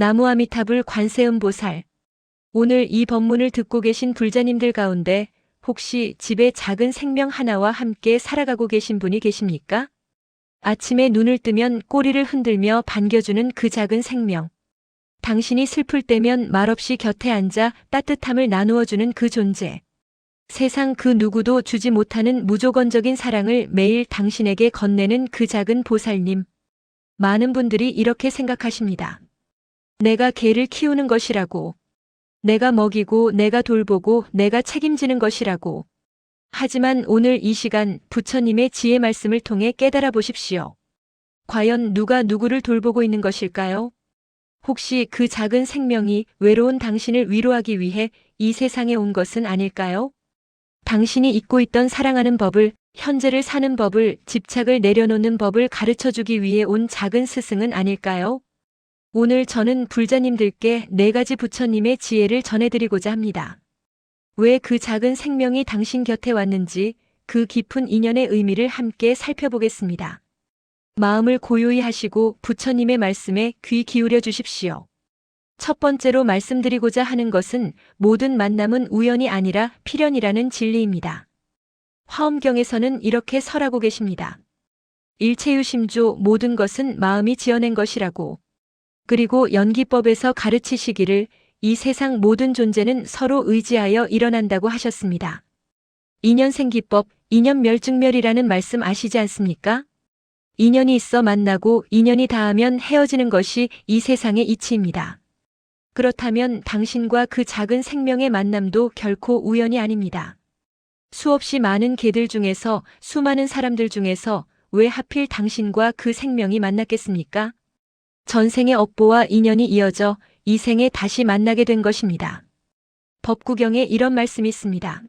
나무아미타불 관세음보살. 오늘 이 법문을 듣고 계신 불자님들 가운데 혹시 집에 작은 생명 하나와 함께 살아가고 계신 분이 계십니까? 아침에 눈을 뜨면 꼬리를 흔들며 반겨주는 그 작은 생명. 당신이 슬플 때면 말없이 곁에 앉아 따뜻함을 나누어주는 그 존재. 세상 그 누구도 주지 못하는 무조건적인 사랑을 매일 당신에게 건네는 그 작은 보살님. 많은 분들이 이렇게 생각하십니다. 내가 개를 키우는 것이라고. 내가 먹이고 내가 돌보고 내가 책임지는 것이라고. 하지만 오늘 이 시간 부처님의 지혜 말씀을 통해 깨달아 보십시오. 과연 누가 누구를 돌보고 있는 것일까요? 혹시 그 작은 생명이 외로운 당신을 위로하기 위해 이 세상에 온 것은 아닐까요? 당신이 잊고 있던 사랑하는 법을, 현재를 사는 법을, 집착을 내려놓는 법을 가르쳐주기 위해 온 작은 스승은 아닐까요? 오늘 저는 불자님들께 4가지 부처님의 지혜를 전해드리고자 합니다. 왜 그 작은 생명이 당신 곁에 왔는지 그 깊은 인연의 의미를 함께 살펴보겠습니다. 마음을 고요히 하시고 부처님의 말씀에 귀 기울여 주십시오. 첫 번째로 말씀드리고자 하는 것은 모든 만남은 우연이 아니라 필연이라는 진리입니다. 화엄경에서는 이렇게 설하고 계십니다. 일체유심조 모든 것은 마음이 지어낸 것이라고. 그리고 연기법에서 가르치시기를 이 세상 모든 존재는 서로 의지하여 일어난다고 하셨습니다. 인연생기법, 인연멸증멸이라는 말씀 아시지 않습니까? 인연이 있어 만나고 인연이 닿으면 헤어지는 것이 이 세상의 이치입니다. 그렇다면 당신과 그 작은 생명의 만남도 결코 우연이 아닙니다. 수없이 많은 개들 중에서, 수많은 사람들 중에서 왜 하필 당신과 그 생명이 만났겠습니까? 전생의 업보와 인연이 이어져 이 생에 다시 만나게 된 것입니다. 법구경에 이런 말씀이 있습니다.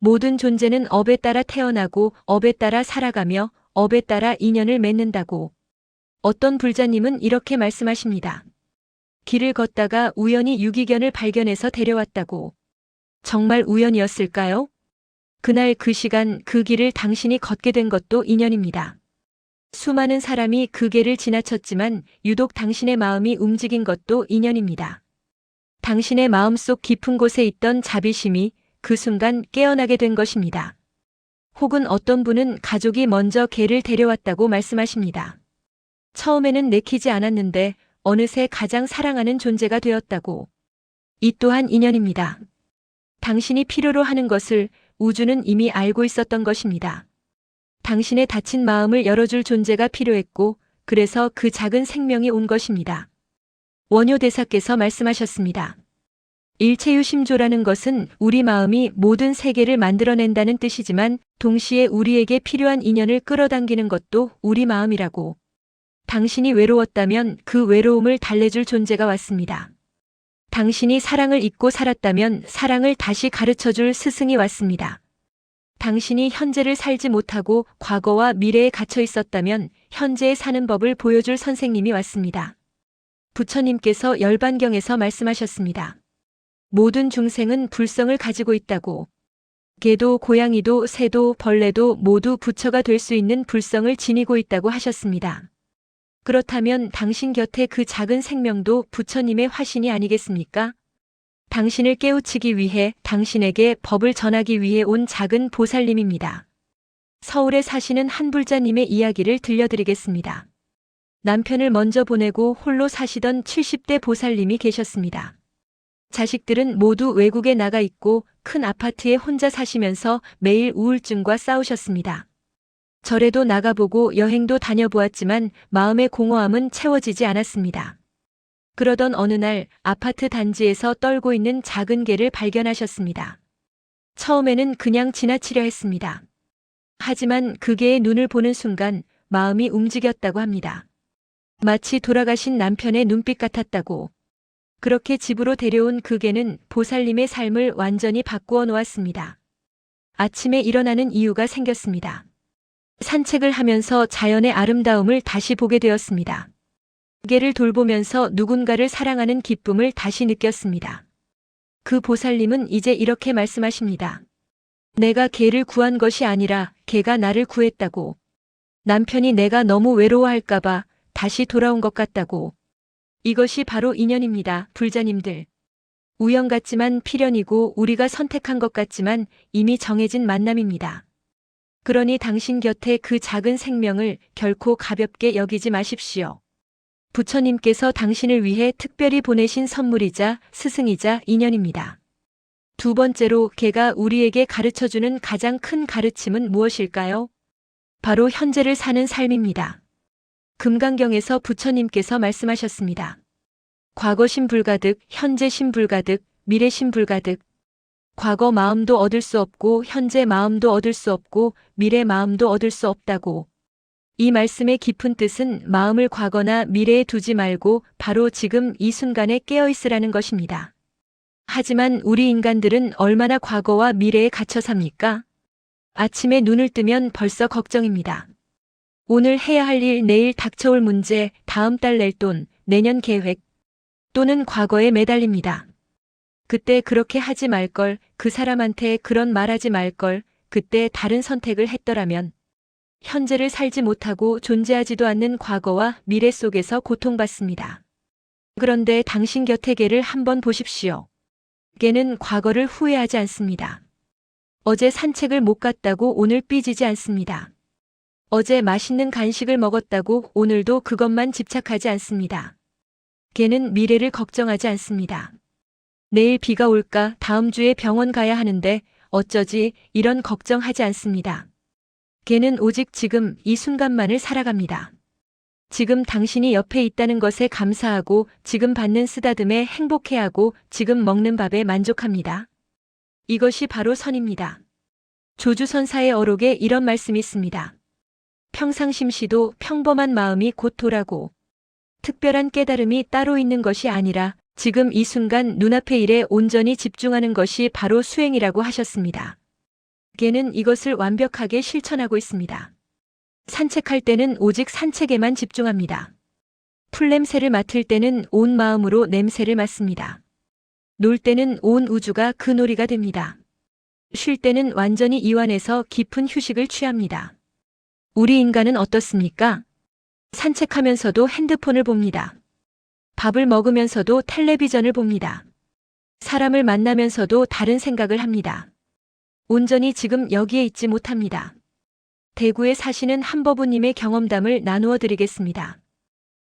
모든 존재는 업에 따라 태어나고 업에 따라 살아가며 업에 따라 인연을 맺는다고. 어떤 불자님은 이렇게 말씀하십니다. 길을 걷다가 우연히 유기견을 발견해서 데려왔다고. 정말 우연이었을까요? 그날 그 시간 그 길을 당신이 걷게 된 것도 인연입니다. 수많은 사람이 그 길을 지나쳤지만 유독 당신의 마음이 움직인 것도 인연입니다. 당신의 마음속 깊은 곳에 있던 자비심이 그 순간 깨어나게 된 것입니다. 혹은 어떤 분은 가족이 먼저 개를 데려왔다고 말씀하십니다. 처음에는 내키지 않았는데 어느새 가장 사랑하는 존재가 되었다고. 이 또한 인연입니다. 당신이 필요로 하는 것을 우주는 이미 알고 있었던 것입니다. 당신의 닫힌 마음을 열어줄 존재가 필요했고 그래서 그 작은 생명이 온 것입니다. 원효대사께서 말씀하셨습니다. 일체유심조라는 것은 우리 마음이 모든 세계를 만들어낸다는 뜻이지만 동시에 우리에게 필요한 인연을 끌어당기는 것도 우리 마음이라고. 당신이 외로웠다면 그 외로움을 달래줄 존재가 왔습니다. 당신이 사랑을 잊고 살았다면 사랑을 다시 가르쳐줄 스승이 왔습니다. 당신이 현재를 살지 못하고 과거와 미래에 갇혀 있었다면 현재에 사는 법을 보여줄 선생님이 왔습니다. 부처님께서 열반경에서 말씀하셨습니다. 모든 중생은 불성을 가지고 있다고. 개도 고양이도 새도 벌레도 모두 부처가 될 수 있는 불성을 지니고 있다고 하셨습니다. 그렇다면 당신 곁에 그 작은 생명도 부처님의 화신이 아니겠습니까? 당신을 깨우치기 위해 당신에게 법을 전하기 위해 온 작은 보살님입니다. 서울에 사시는 한 불자님의 이야기를 들려드리겠습니다. 남편을 먼저 보내고 홀로 사시던 70대 보살님이 계셨습니다. 자식들은 모두 외국에 나가 있고 큰 아파트에 혼자 사시면서 매일 우울증과 싸우셨습니다. 절에도 나가보고 여행도 다녀보았지만 마음의 공허함은 채워지지 않았습니다. 그러던 어느 날 아파트 단지에서 떨고 있는 작은 개를 발견하셨습니다. 처음에는 그냥 지나치려 했습니다. 하지만 그 개의 눈을 보는 순간 마음이 움직였다고 합니다. 마치 돌아가신 남편의 눈빛 같았다고. 그렇게 집으로 데려온 그 개는 보살님의 삶을 완전히 바꾸어 놓았습니다. 아침에 일어나는 이유가 생겼습니다. 산책을 하면서 자연의 아름다움을 다시 보게 되었습니다. 개를 돌보면서 누군가를 사랑하는 기쁨을 다시 느꼈습니다. 그 보살님은 이제 이렇게 말씀하십니다. 내가 개를 구한 것이 아니라 개가 나를 구했다고. 남편이 내가 너무 외로워할까봐 다시 돌아온 것 같다고. 이것이 바로 인연입니다, 불자님들. 우연 같지만 필연이고 우리가 선택한 것 같지만 이미 정해진 만남입니다. 그러니 당신 곁에 그 작은 생명을 결코 가볍게 여기지 마십시오. 부처님께서 당신을 위해 특별히 보내신 선물이자 스승이자 인연입니다. 두 번째로 개가 우리에게 가르쳐주는 가장 큰 가르침은 무엇일까요? 바로 현재를 사는 삶입니다. 금강경에서 부처님께서 말씀하셨습니다. 과거심 불가득, 현재심 불가득, 미래심 불가득. 과거 마음도 얻을 수 없고 현재 마음도 얻을 수 없고 미래 마음도 얻을 수 없다고. 이 말씀의 깊은 뜻은 마음을 과거나 미래에 두지 말고 바로 지금 이 순간에 깨어 있으라는 것입니다. 하지만 우리 인간들은 얼마나 과거와 미래에 갇혀 삽니까? 아침에 눈을 뜨면 벌써 걱정입니다. 오늘 해야 할 일, 내일 닥쳐올 문제, 다음 달 낼 돈, 내년 계획, 또는 과거에 매달립니다. 그때 그렇게 하지 말걸, 그 사람한테 그런 말하지 말걸, 그때 다른 선택을 했더라면. 현재를 살지 못하고 존재하지도 않는 과거와 미래 속에서 고통받습니다. 그런데 당신 곁의 개를 한번 보십시오. 개는 과거를 후회하지 않습니다. 어제 산책을 못 갔다고 오늘 삐지지 않습니다. 어제 맛있는 간식을 먹었다고 오늘도 그것만 집착하지 않습니다. 개는 미래를 걱정하지 않습니다. 내일 비가 올까, 다음 주에 병원 가야 하는데 어쩌지, 이런 걱정하지 않습니다. 개는 오직 지금 이 순간만을 살아갑니다. 지금 당신이 옆에 있다는 것에 감사하고 지금 받는 쓰다듬에 행복해하고 지금 먹는 밥에 만족합니다. 이것이 바로 선입니다. 조주선사의 어록에 이런 말씀이 있습니다. 평상심시도 평범한 마음이 곧 도라고. 특별한 깨달음이 따로 있는 것이 아니라 지금 이 순간 눈앞의 일에 온전히 집중하는 것이 바로 수행이라고 하셨습니다. 개는 이것을 완벽하게 실천하고 있습니다. 산책할 때는 오직 산책에만 집중합니다. 풀냄새를 맡을 때는 온 마음으로 냄새를 맡습니다. 놀 때는 온 우주가 그 놀이가 됩니다. 쉴 때는 완전히 이완해서 깊은 휴식을 취합니다. 우리 인간은 어떻습니까? 산책하면서도 핸드폰을 봅니다. 밥을 먹으면서도 텔레비전을 봅니다. 사람을 만나면서도 다른 생각을 합니다. 온전히 지금 여기에 있지 못합니다. 대구에 사시는 한버부님의 경험담을 나누어 드리겠습니다.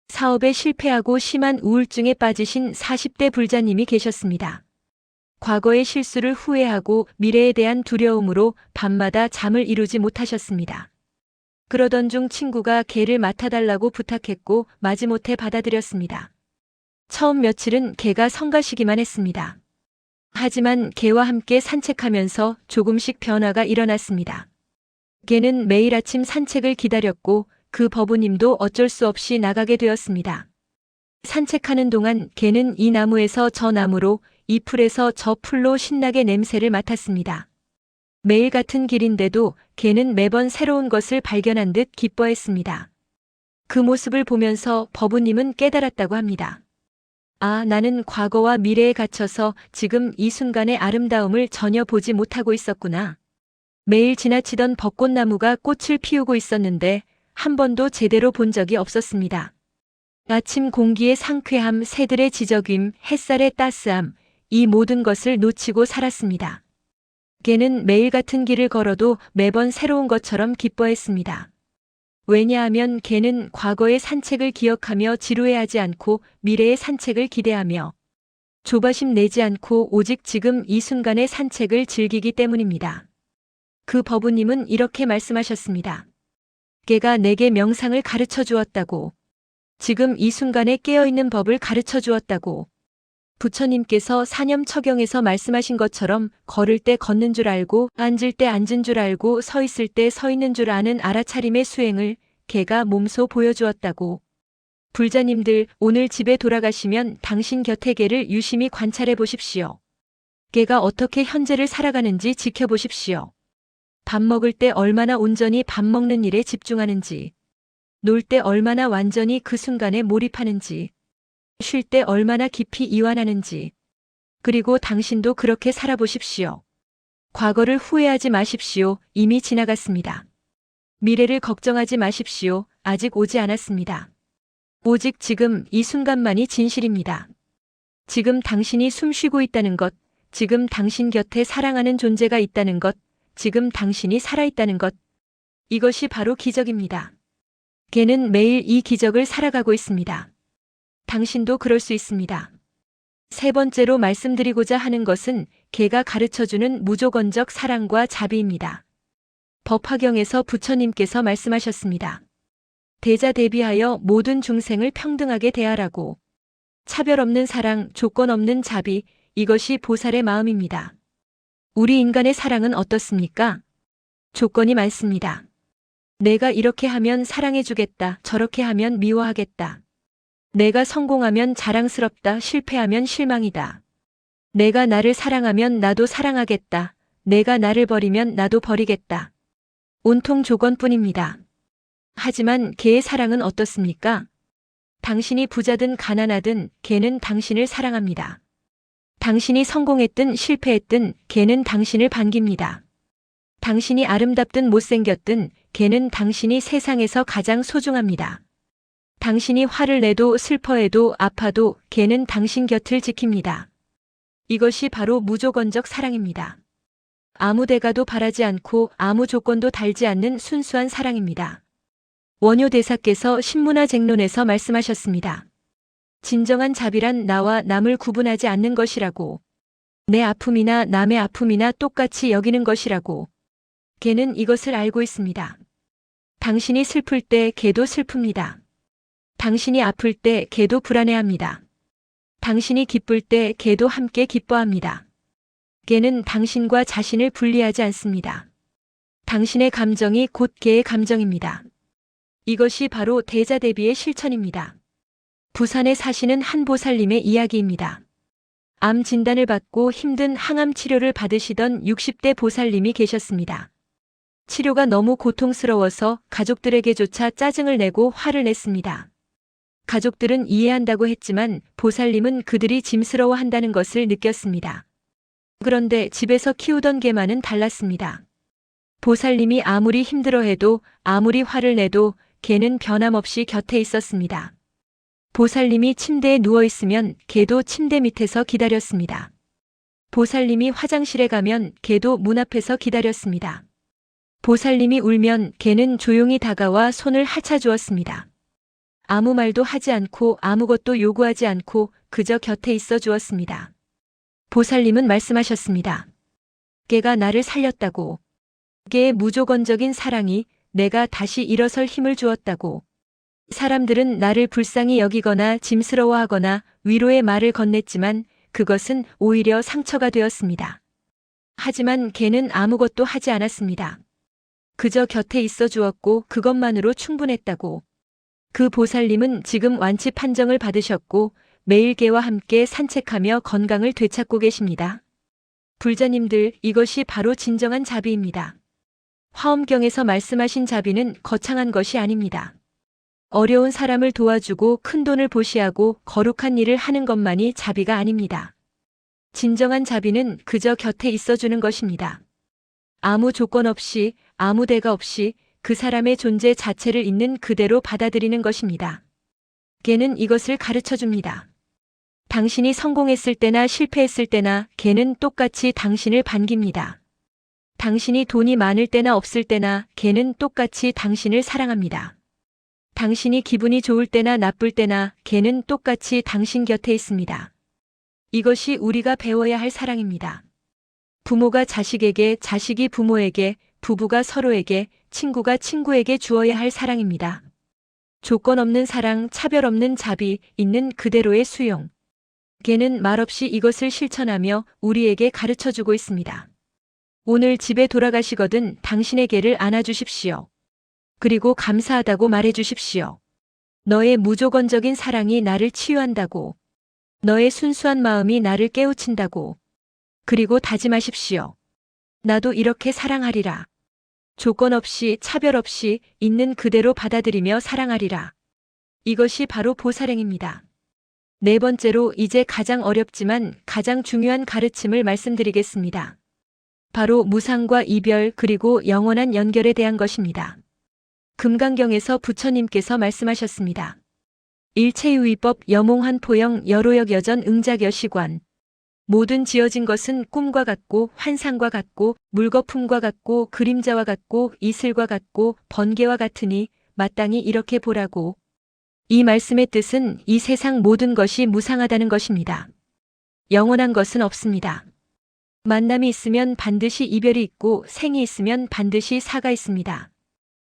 사업에 실패하고 심한 우울증에 빠지신 40대 불자님이 계셨습니다. 과거의 실수를 후회하고 미래에 대한 두려움으로 밤마다 잠을 이루지 못하셨습니다. 그러던 중 친구가 개를 맡아달라고 부탁했고 마지못해 받아들였습니다. 처음 며칠은 개가 성가시기만 했습니다. 하지만 개와 함께 산책하면서 조금씩 변화가 일어났습니다. 개는 매일 아침 산책을 기다렸고 그 버부님도 어쩔 수 없이 나가게 되었습니다. 산책하는 동안 개는 이 나무에서 저 나무로, 이 풀에서 저 풀로 신나게 냄새를 맡았습니다. 매일 같은 길인데도 개는 매번 새로운 것을 발견한 듯 기뻐했습니다. 그 모습을 보면서 버부님은 깨달았다고 합니다. 아, 나는 과거와 미래에 갇혀서 지금 이 순간의 아름다움을 전혀 보지 못하고 있었구나. 매일 지나치던 벚꽃나무가 꽃을 피우고 있었는데 한 번도 제대로 본 적이 없었습니다. 아침 공기의 상쾌함, 새들의 지저귐, 햇살의 따스함, 이 모든 것을 놓치고 살았습니다. 개는 매일 같은 길을 걸어도 매번 새로운 것처럼 기뻐했습니다. 왜냐하면 개는 과거의 산책을 기억하며 지루해하지 않고 미래의 산책을 기대하며 조바심 내지 않고 오직 지금 이 순간의 산책을 즐기기 때문입니다. 그 버부님은 이렇게 말씀하셨습니다. 개가 내게 명상을 가르쳐 주었다고. 지금 이 순간에 깨어있는 법을 가르쳐 주었다고. 부처님께서 사념처경에서 말씀하신 것처럼 걸을 때 걷는 줄 알고 앉을 때 앉은 줄 알고 서 있을 때 서 있는 줄 아는 알아차림의 수행을 개가 몸소 보여주었다고. 불자님들, 오늘 집에 돌아가시면 당신 곁의 개를 유심히 관찰해 보십시오. 개가 어떻게 현재를 살아가는지 지켜보십시오. 밥 먹을 때 얼마나 온전히 밥 먹는 일에 집중하는지, 놀 때 얼마나 완전히 그 순간에 몰입하는지, 쉴 때 얼마나 깊이 이완하는지, 그리고 당신도 그렇게 살아보십시오. 과거를 후회하지 마십시오. 이미 지나갔습니다. 미래를 걱정하지 마십시오. 아직 오지 않았습니다. 오직 지금 이 순간만이 진실입니다. 지금 당신이 숨 쉬고 있다는 것, 지금 당신 곁에 사랑하는 존재가 있다는 것, 지금 당신이 살아있다는 것. 이것이 바로 기적입니다. 걔는 매일 이 기적을 살아가고 있습니다. 당신도 그럴 수 있습니다. 세 번째로 말씀드리고자 하는 것은 걔가 가르쳐주는 무조건적 사랑과 자비입니다. 법화경에서 부처님께서 말씀하셨습니다. 대자 대비하여 모든 중생을 평등하게 대하라고. 차별 없는 사랑, 조건 없는 자비, 이것이 보살의 마음입니다. 우리 인간의 사랑은 어떻습니까? 조건이 많습니다. 내가 이렇게 하면 사랑해주겠다, 저렇게 하면 미워하겠다. 내가 성공하면 자랑스럽다, 실패하면 실망이다. 내가 나를 사랑하면 나도 사랑하겠다. 내가 나를 버리면 나도 버리겠다. 온통 조건뿐입니다. 하지만 걔의 사랑은 어떻습니까? 당신이 부자든 가난하든 걔는 당신을 사랑합니다. 당신이 성공했든 실패했든 걔는 당신을 반깁니다. 당신이 아름답든 못생겼든 걔는 당신이 세상에서 가장 소중합니다. 당신이 화를 내도 슬퍼해도 아파도 걔는 당신 곁을 지킵니다. 이것이 바로 무조건적 사랑입니다. 아무 대가도 바라지 않고 아무 조건도 달지 않는 순수한 사랑입니다. 원효 대사께서 신문화쟁론에서 말씀하셨습니다. 진정한 자비란 나와 남을 구분하지 않는 것이라고. 내 아픔이나 남의 아픔이나 똑같이 여기는 것이라고. 걔는 이것을 알고 있습니다. 당신이 슬플 때 걔도 슬픕니다. 당신이 아플 때 걔도 불안해합니다. 당신이 기쁠 때 걔도 함께 기뻐합니다. 걔는 당신과 자신을 분리하지 않습니다. 당신의 감정이 곧 걔의 감정입니다. 이것이 바로 대자대비의 실천입니다. 부산에 사시는 한 보살님의 이야기입니다. 암 진단을 받고 힘든 항암 치료를 받으시던 60대 보살님이 계셨습니다. 치료가 너무 고통스러워서 가족들에게조차 짜증을 내고 화를 냈습니다. 가족들은 이해한다고 했지만 보살님은 그들이 짐스러워한다는 것을 느꼈습니다. 그런데 집에서 키우던 개만은 달랐습니다. 보살님이 아무리 힘들어해도 아무리 화를 내도 개는 변함없이 곁에 있었습니다. 보살님이 침대에 누워있으면 개도 침대 밑에서 기다렸습니다. 보살님이 화장실에 가면 개도 문 앞에서 기다렸습니다. 보살님이 울면 개는 조용히 다가와 손을 핥아주었습니다. 아무 말도 하지 않고 아무것도 요구하지 않고 그저 곁에 있어 주었습니다. 보살님은 말씀하셨습니다. 개가 나를 살렸다고. 개의 무조건적인 사랑이 내가 다시 일어설 힘을 주었다고. 사람들은 나를 불쌍히 여기거나 짐스러워하거나 위로의 말을 건넸지만 그것은 오히려 상처가 되었습니다. 하지만 개는 아무것도 하지 않았습니다. 그저 곁에 있어 주었고 그것만으로 충분했다고. 그 보살님은 지금 완치 판정을 받으셨고 매일 개와 함께 산책하며 건강을 되찾고 계십니다. 불자님들, 이것이 바로 진정한 자비입니다. 화엄경에서 말씀하신 자비는 거창한 것이 아닙니다. 어려운 사람을 도와주고 큰돈을 보시하고 거룩한 일을 하는 것만이 자비가 아닙니다. 진정한 자비는 그저 곁에 있어주는 것입니다. 아무 조건 없이, 아무 대가 없이 그 사람의 존재 자체를 있는 그대로 받아들이는 것입니다. 걔는 이것을 가르쳐 줍니다. 당신이 성공했을 때나 실패했을 때나 걔는 똑같이 당신을 반깁니다. 당신이 돈이 많을 때나 없을 때나 걔는 똑같이 당신을 사랑합니다. 당신이 기분이 좋을 때나 나쁠 때나 걔는 똑같이 당신 곁에 있습니다. 이것이 우리가 배워야 할 사랑입니다. 부모가 자식에게, 자식이 부모에게, 부부가 서로에게, 친구가 친구에게 주어야 할 사랑입니다. 조건 없는 사랑, 차별 없는 자비, 있는 그대로의 수용. 걔는 말없이 이것을 실천하며 우리에게 가르쳐주고 있습니다. 오늘 집에 돌아가시거든 당신의 개를 안아주십시오. 그리고 감사하다고 말해주십시오. 너의 무조건적인 사랑이 나를 치유한다고. 너의 순수한 마음이 나를 깨우친다고. 그리고 다짐하십시오. 나도 이렇게 사랑하리라. 조건 없이 차별 없이 있는 그대로 받아들이며 사랑하리라. 이것이 바로 보살행입니다. 네 번째로 이제 가장 어렵지만 가장 중요한 가르침을 말씀드리겠습니다. 바로 무상과 이별 그리고 영원한 연결에 대한 것입니다. 금강경에서 부처님께서 말씀하셨습니다. 일체유의법 여몽한 포영 여로역 여전 응작여 시관. 모든 지어진 것은 꿈과 같고 환상과 같고 물거품과 같고 그림자와 같고 이슬과 같고 번개와 같으니 마땅히 이렇게 보라고. 이 말씀의 뜻은 이 세상 모든 것이 무상하다는 것입니다. 영원한 것은 없습니다. 만남이 있으면 반드시 이별이 있고 생이 있으면 반드시 사가 있습니다.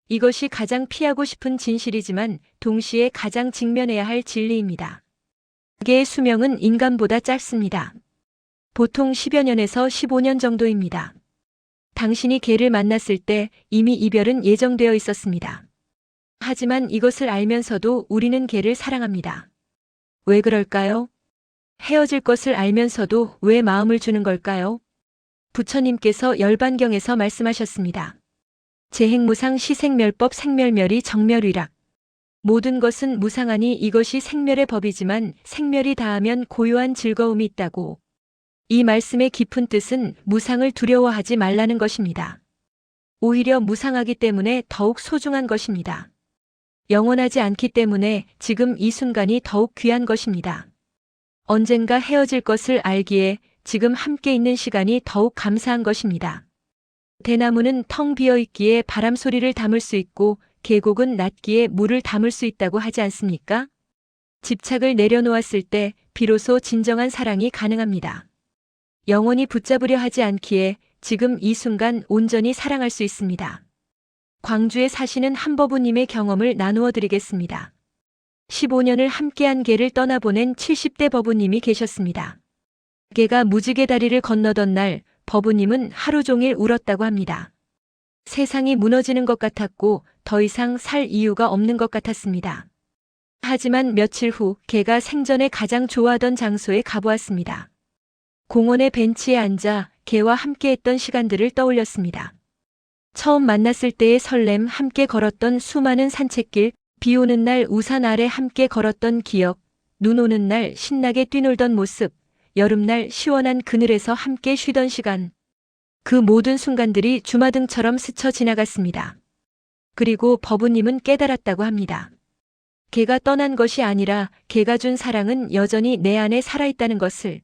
이것이 가장 피하고 싶은 진실이지만 동시에 가장 직면해야 할 진리입니다. 개의 수명은 인간보다 짧습니다. 보통 10여 년에서 15년 정도입니다. 당신이 개를 만났을 때 이미 이별은 예정되어 있었습니다. 하지만 이것을 알면서도 우리는 개를 사랑합니다. 왜 그럴까요? 헤어질 것을 알면서도 왜 마음을 주는 걸까요? 부처님께서 열반경에서 말씀하셨습니다. 재행무상 시생멸법 생멸멸이 정멸위락. 모든 것은 무상하니 이것이 생멸의 법이지만 생멸이 다하면 고요한 즐거움이 있다고. 이 말씀의 깊은 뜻은 무상을 두려워하지 말라는 것입니다. 오히려 무상하기 때문에 더욱 소중한 것입니다. 영원하지 않기 때문에 지금 이 순간이 더욱 귀한 것입니다. 언젠가 헤어질 것을 알기에 지금 함께 있는 시간이 더욱 감사한 것입니다. 대나무는 텅 비어 있기에 바람 소리를 담을 수 있고 계곡은 낮기에 물을 담을 수 있다고 하지 않습니까? 집착을 내려놓았을 때 비로소 진정한 사랑이 가능합니다. 영원히 붙잡으려 하지 않기에 지금 이 순간 온전히 사랑할 수 있습니다. 광주에 사시는 한버부님의 경험을 나누어 드리겠습니다. 15년을 함께한 개를 떠나보낸 70대 버부님이 계셨습니다. 개가 무지개 다리를 건너던 날 버부님은 하루 종일 울었다고 합니다. 세상이 무너지는 것 같았고 더 이상 살 이유가 없는 것 같았습니다. 하지만 며칠 후 개가 생전에 가장 좋아하던 장소에 가보았습니다. 공원의 벤치에 앉아 개와 함께했던 시간들을 떠올렸습니다. 처음 만났을 때의 설렘, 함께 걸었던 수많은 산책길, 비 오는 날 우산 아래 함께 걸었던 기억, 눈 오는 날 신나게 뛰놀던 모습, 여름날 시원한 그늘에서 함께 쉬던 시간. 그 모든 순간들이 주마등처럼 스쳐 지나갔습니다. 그리고 버부님은 깨달았다고 합니다. 개가 떠난 것이 아니라 개가 준 사랑은 여전히 내 안에 살아있다는 것을.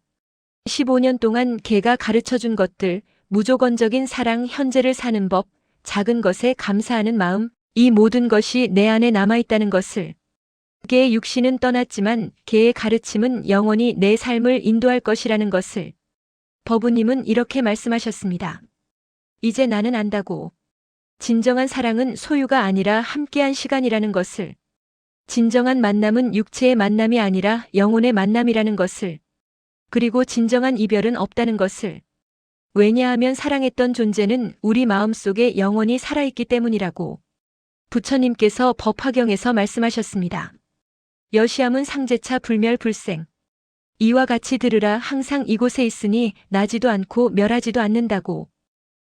15년 동안 개가 가르쳐준 것들, 무조건적인 사랑, 현재를 사는 법, 작은 것에 감사하는 마음, 이 모든 것이 내 안에 남아있다는 것을. 개의 육신은 떠났지만 개의 가르침은 영원히 내 삶을 인도할 것이라는 것을. 버부님은 이렇게 말씀하셨습니다. 이제 나는 안다고. 진정한 사랑은 소유가 아니라 함께한 시간이라는 것을. 진정한 만남은 육체의 만남이 아니라 영혼의 만남이라는 것을. 그리고 진정한 이별은 없다는 것을. 왜냐하면 사랑했던 존재는 우리 마음속에 영원히 살아있기 때문이라고. 부처님께서 법화경에서 말씀하셨습니다. 여시함은 상제차 불멸불생. 이와 같이 들으라 항상 이곳에 있으니 나지도 않고 멸하지도 않는다고.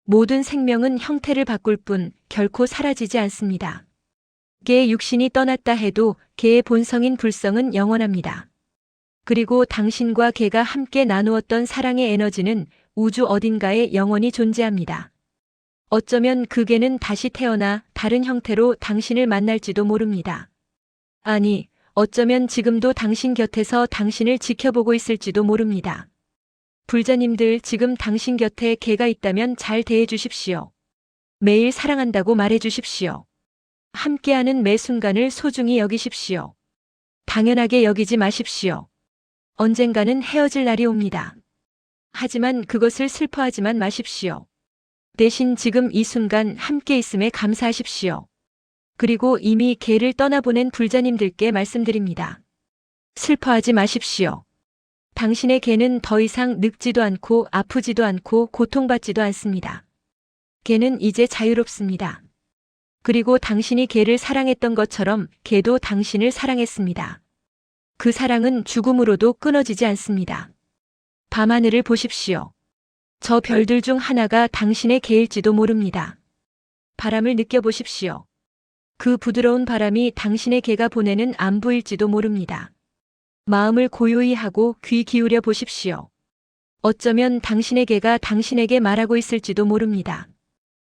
모든 생명은 형태를 바꿀 뿐 결코 사라지지 않습니다. 개의 육신이 떠났다 해도 개의 본성인 불성은 영원합니다. 그리고 당신과 개가 함께 나누었던 사랑의 에너지는 우주 어딘가에 영원히 존재합니다. 어쩌면 그 개는 다시 태어나 다른 형태로 당신을 만날지도 모릅니다. 아니, 어쩌면 지금도 당신 곁에서 당신을 지켜보고 있을지도 모릅니다. 불자님들, 지금 당신 곁에 개가 있다면 잘 대해 주십시오. 매일 사랑한다고 말해 주십시오. 함께하는 매 순간을 소중히 여기십시오. 당연하게 여기지 마십시오. 언젠가는 헤어질 날이 옵니다. 하지만 그것을 슬퍼하지만 마십시오. 대신 지금 이 순간 함께 있음에 감사하십시오. 그리고 이미 개를 떠나보낸 불자님들께 말씀드립니다. 슬퍼하지 마십시오. 당신의 개는 더 이상 늙지도 않고 아프지도 않고 고통받지도 않습니다. 개는 이제 자유롭습니다. 그리고 당신이 개를 사랑했던 것처럼 개도 당신을 사랑했습니다. 그 사랑은 죽음으로도 끊어지지 않습니다. 밤하늘을 보십시오. 저 별들 중 하나가 당신의 개일지도 모릅니다. 바람을 느껴보십시오. 그 부드러운 바람이 당신의 개가 보내는 안부일지도 모릅니다. 마음을 고요히 하고 귀 기울여 보십시오. 어쩌면 당신의 개가 당신에게 말하고 있을지도 모릅니다.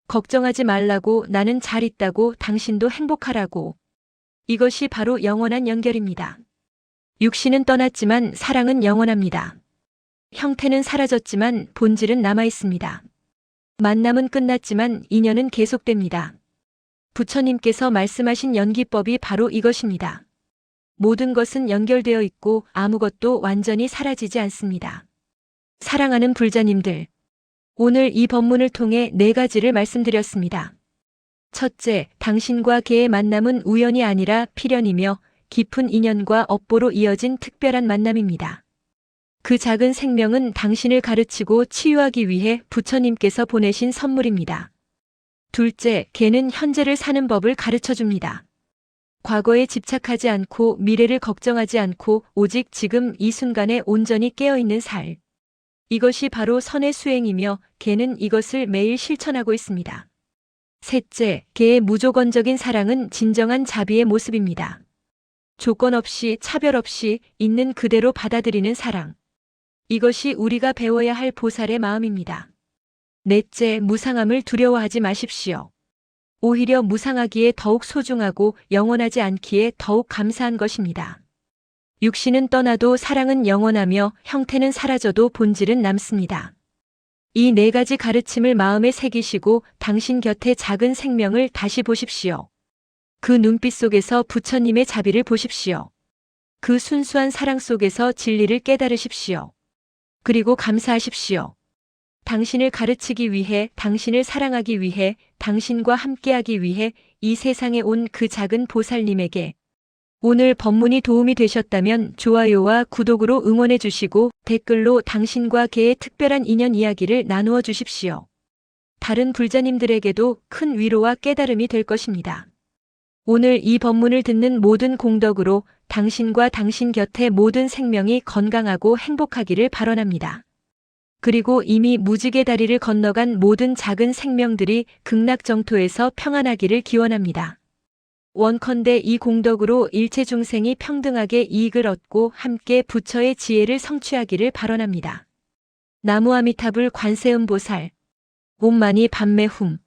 걱정하지 말라고, 나는 잘 있다고, 당신도 행복하라고. 이것이 바로 영원한 연결입니다. 육신은 떠났지만 사랑은 영원합니다. 형태는 사라졌지만 본질은 남아 있습니다. 만남은 끝났지만 인연은 계속됩니다. 부처님께서 말씀하신 연기법이 바로 이것입니다. 모든 것은 연결되어 있고 아무것도 완전히 사라지지 않습니다. 사랑하는 불자님들, 오늘 이 법문을 통해 4가지를 말씀드렸습니다. 첫째, 당신과 개의 만남은 우연이 아니라 필연이며 깊은 인연과 업보로 이어진 특별한 만남입니다. 그 작은 생명은 당신을 가르치고 치유하기 위해 부처님께서 보내신 선물입니다. 둘째, 개는 현재를 사는 법을 가르쳐 줍니다. 과거에 집착하지 않고 미래를 걱정하지 않고 오직 지금 이 순간에 온전히 깨어있는 살. 이것이 바로 선의 수행이며 개는 이것을 매일 실천하고 있습니다. 셋째, 개의 무조건적인 사랑은 진정한 자비의 모습입니다. 조건 없이 차별 없이 있는 그대로 받아들이는 사랑. 이것이 우리가 배워야 할 보살의 마음입니다. 넷째, 무상함을 두려워하지 마십시오. 오히려 무상하기에 더욱 소중하고 영원하지 않기에 더욱 감사한 것입니다. 육신은 떠나도 사랑은 영원하며 형태는 사라져도 본질은 남습니다. 이 4가지 가르침을 마음에 새기시고 당신 곁에 작은 생명을 다시 보십시오. 그 눈빛 속에서 부처님의 자비를 보십시오. 그 순수한 사랑 속에서 진리를 깨달으십시오. 그리고 감사하십시오. 당신을 가르치기 위해, 당신을 사랑하기 위해, 당신과 함께하기 위해 이 세상에 온 그 작은 보살님에게 오늘 법문이 도움이 되셨다면 좋아요와 구독으로 응원해 주시고 댓글로 당신과 개의 특별한 인연 이야기를 나누어 주십시오. 다른 불자님들에게도 큰 위로와 깨달음이 될 것입니다. 오늘 이 법문을 듣는 모든 공덕으로 당신과 당신 곁의 모든 생명이 건강하고 행복하기를 발언합니다. 그리고 이미 무지개 다리를 건너간 모든 작은 생명들이 극락정토에서 평안하기를 기원합니다. 원컨대 이 공덕으로 일체 중생이 평등하게 이익을 얻고 함께 부처의 지혜를 성취하기를 발언합니다. 나무 아미타불 관세음보살 옴마니 밤매훔